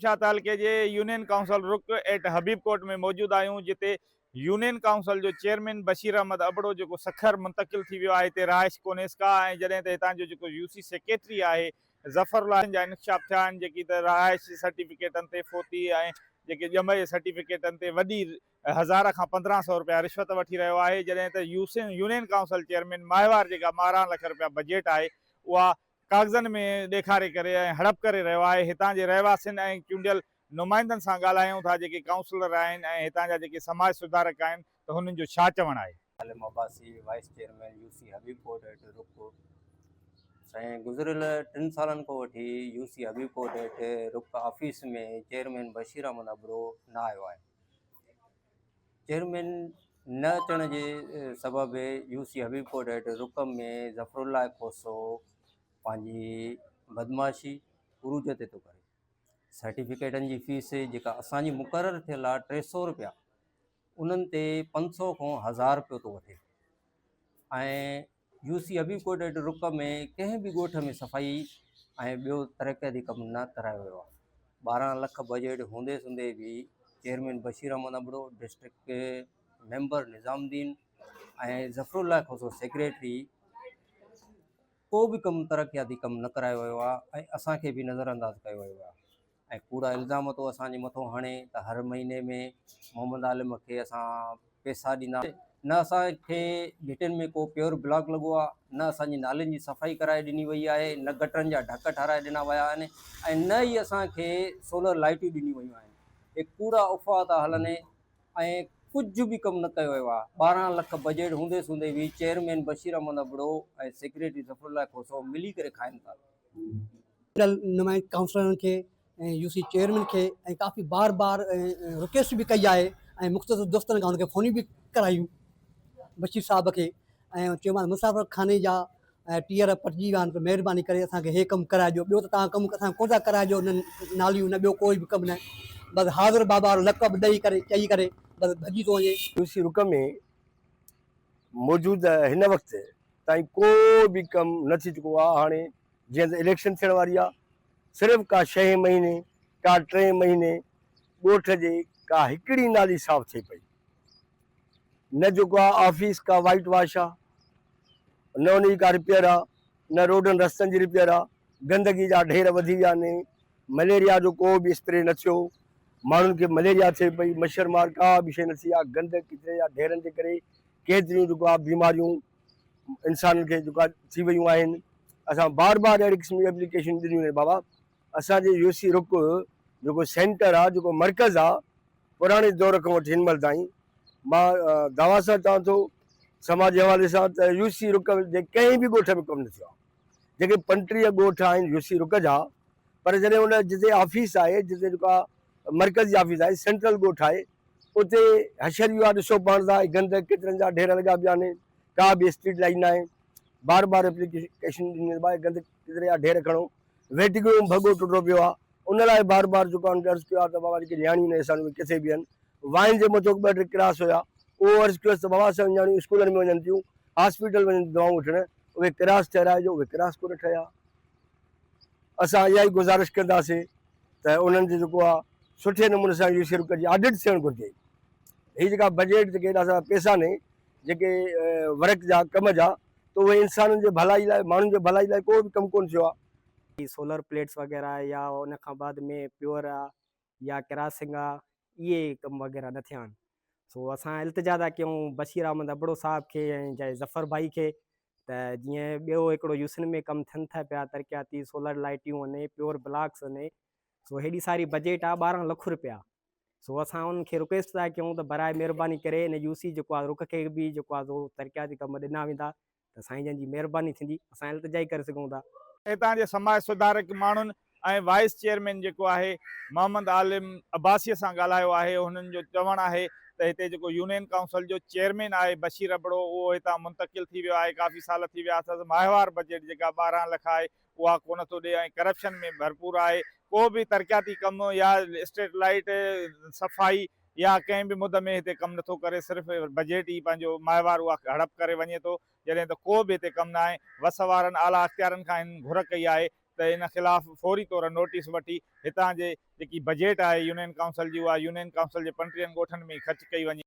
शाताल के जे union council रुक eight Habib कोट में मौजूद आयूं, जिते यूनियन काउंसिल जो चेयरमैन बशीर अहमद अबड़ो जो सखर मुंतकिल थी वियो आहे। हिते रहाइश कोन्हे का ऐं जॾहिं त हितां जो यूसी सेक्रेटरी आहे ज़फ़रुल्लाह जा इंकशाफ थिया आहिनि, जेकी त रहाइश सर्टिफिकेटनि ते फोती ऐं जेके ॼम जे सर्टिफिकेटनि ते वॾी 1000 खां 1500 रुपया रिश्वत वठी रहियो आहे। जॾहिं त यूनियन काउंसिल चेयरमैन माहिवार जेका 12 लख रुपया बजट आहे उहा कागज़नि में ॾेखारे करे ऐं हड़प करे रहियो आहे। हितां जे रहवासियुनि ऐं चूंडियल नुमाइंदनि सां ॻाल्हायूं था, जेके काउंसलर आहिनि ऐं हितां जा जेके समाज सुधारक आहिनि, त हुननि जो छा चवणु आहे। Alim Abbasi vice chairman UC Habib Kot हेठि रुक साईं गुज़िरियल 3 सालनि खां वठी यूसी हबीब कोट हेठि रुक ऑफिस में चेयरमैन बशीर अहमद अबड़ो न आयो आहे। चेयरमैन न अचण जे सबबु यूसी हबीब कोट हेठि रुक में ज़फ़रुल्लाह खोसो पंहिंजी बदमाशी उरूज ते थो करे। सर्टिफिकेटनि जी फीस जेका असांजी मुक़ररु थियल आहे 300 रुपया, उन्हनि ते 500 खां 1000 रुपयो थो वठे। ऐं यूसी हबीब कोट हेठि रुक में कंहिं बि ॻोठ में सफ़ाई ऐं ॿियो तरक़ियाती कमु न करायो वियो आहे। 12 लख बजट हूंदे सूंदे बि chairman Bashir Ahmed Abro, district member Nizamuddin ऐं ज़फ़रुल्लाह खोसो सेक्रेटरी को बि कमु तरक़ियाती कमु न करायो वियो आहे ऐं असांखे बि नज़रअंदाज़ कयो वियो आहे। ऐं कूड़ा इल्ज़ाम तो असांजे मथां हणे त हर महीने में मोहम्मद आलिम खे असां पैसा ॾींदा, न असांखे भिटियुनि में को प्योर ब्लॉक लॻो आहे, न असांजी नालियुनि जी सफ़ाई कराए ॾिनी वई आहे, न गटरनि जा ढक ठाराए ॾिना विया आहिनि ऐं न ई असांखे सोलर लाइटियूं ॾिनियूं वयूं आहिनि। हे कूड़ा उफ़वा था हलनि ऐं कुझु बि कमु न कयो वियो आहे। 12 लख बजट हूंदे सूंदे बि चेयरमैन बशीर अहमद अबड़ो ऐं सेक्रेटरी ज़फ़रुल्लाह खोसो मिली करे खाइनि था। नुमाइंद काउंसलरनि खे ऐं यूसी चेयरमैन खे ऐं काफ़ी बार रिक्वेस्ट बि कई आहे ऐं मुख़्तलिफ़ दोस्तनि खां हुनखे फ़ोनियूं बि करायूं बशीर साहब खे ऐं चयोमांसि मुसाफ़िर खाने जा टीयर पटिजी विया आहिनि, त महिरबानी करे असांखे हे कमु कराइजो। ॿियो त तव्हां कमु असां कोन था कराइजो, उन्हनि नालियूं न ॿियो कोई बि कमु न, बसि हाज़िर बाबा लक़ब ॾेई करे चई करे बसि भॼी थो वञे। यूसी रुक में मौजूदु हिन वक़्तु ताईं को बि कमु न थी चुको आहे। हाणे जीअं त इलेक्शन थियण वारी आहे, सिर्फ़ु का 6 महीने का 3 महीने ॻोठ जे का हिकिड़ी नाली साफ़ थिए पई। न जेको आहे ऑफिस का वाइट वॉश आहे, न उन जी का रिपेयर आहे, न रोडनि रस्तनि जी रिपेयर आहे। गंदगी जा ढेर वधी विया आहिनि, मलेरिया जो को बि स्प्रे न थियो, माण्हुनि खे मलेरिया थिए पई, मच्छर मार का बि शइ न थी आहे। गंद किचिरे जा ढेरनि जे करे केतिरियूं जेको आहे बीमारियूं इंसाननि खे जेको आहे थी वियूं आहिनि। असां बार अहिड़ी क़िस्म जी एप्लीकेशन ॾिनियूं आहिनि। बाबा असांजे यूसी रुक जेको सेंटर आहे, जेको मर्कज़ आहे, पुराणे दौर खां वठी हिन महिल ताईं मां दावा सां चवां थो समाज जे हवाले सां त यूसी रुक जे कंहिं बि ॻोठ में कमु न थियो आहे। जेके 35 ॻोठ आहिनि यूसी रुक जा, पर जॾहिं उन जिते ऑफिस आहे, जिते जेका मर्कज़ी ऑफिस आहे, सेंट्रल ॻोठ आहे, उते हशरियूं आहे, ॾिसो पाण था, गंद किचरनि जा ढेर लॻा पिया आहिनि, का बि स्ट्रीट लाइट न आहे। बार एप्लीकेशन ॾिनी आहे, गंद किचरे जा ढेर खणो, वेटिंग रूम भॻो टुटो पियो आहे, उन लाइ बार जेको आहे अर्ज़ु कयो आहे त बाबा जेके नियाणियूं आहिनि असां किथे बि आहिनि, वाइन जे मथां 2 टे क्लास हुया, उहो अर्ज़ु कयोसि त बाबा असां नियाणियूं स्कूलनि में वञनि थियूं, हॉस्पिटल वञनि दवाऊं वठणु, उहे क्रास ठहिराइजो, उहे क्रास कोन ठहिया। असां इहा ई गुज़ारिश कंदासीं त उन्हनि जो जेको आहे सुठे नमूने सां यूसी रुक जी ऑडिट थियणु घुरिजे। हीअ जेका बजट जेके असां पैसा ने जेके वर्क जा कम जा, त उहे इंसाननि जे भलाई लाइ, माण्हुनि जे भलाई लाइ को बि कमु कोन थियो आहे। सोलर प्लेट्स वग़ैरह या उन खां बाद में प्योर आहे या क्रासिंग आहे, इहे कम वग़ैरह न थिया आहिनि। सो असां इल्तिजा था कयूं बशीर अहमद अबड़ो साहब खे ऐं चाहे ज़फ़र भाई खे, त जीअं ॿियो हिकिड़ो यूसिन में कमु थियनि था पिया, तरक़ियाती सोलर लाइटियूं आहिनि, प्योर ब्लॉक्स आहिनि, सो हेॾी सारी बजट आहे 12 लख रुपया। सो असां उनखे रिक्वेस्ट था कयूं त बराए महिरबानी करे इन यूसी जेको आहे रुख खे बि जेको आहे सो तरक़ियाती कम ॾिना वेंदा त साईं जन जी महिरबानी थींदी, असां इल्तिजा ई करे सघूं था। हितां जे समाज सुधारक माण्हुनि ऐं वाइस चेयरमैन जेको आहे मोहम्मद आलिम अब्बासीअ सां ॻाल्हायो आहे। हुननि जो चवणु आहे त हिते जेको यूनियन काउंसिल जो चेयरमैन आहे बशीर अबड़ो, उहो हितां मुंतकिल थी वियो आहे, काफ़ी साल थी विया अथसि। माहिवार बजट जेका 12 लख आहे उहा कोन थो ॾिए ऐं करप्शन में भरपूर आहे। को बि तरक़ियाती कमु या स्ट्रीट लाइट सफ़ाई या कंहिं बि मुद में हिते कमु नथो करे, सिर्फ़ु बजट ई पंहिंजो माहिवार उहा हड़प करे वञे थो, जॾहिं त को बि हिते कमु न आहे। वस वारनि आला अख़्तियारनि खां हिन घुर कई आहे त इन ख़िलाफ़ फौरी तौर नोटिस वठी हितां जे जेकी बजट आहे यूनियन काउंसिल जी उहा यूनियन काउंसिल जे 35 ॻोठनि में ख़र्च कई वञे।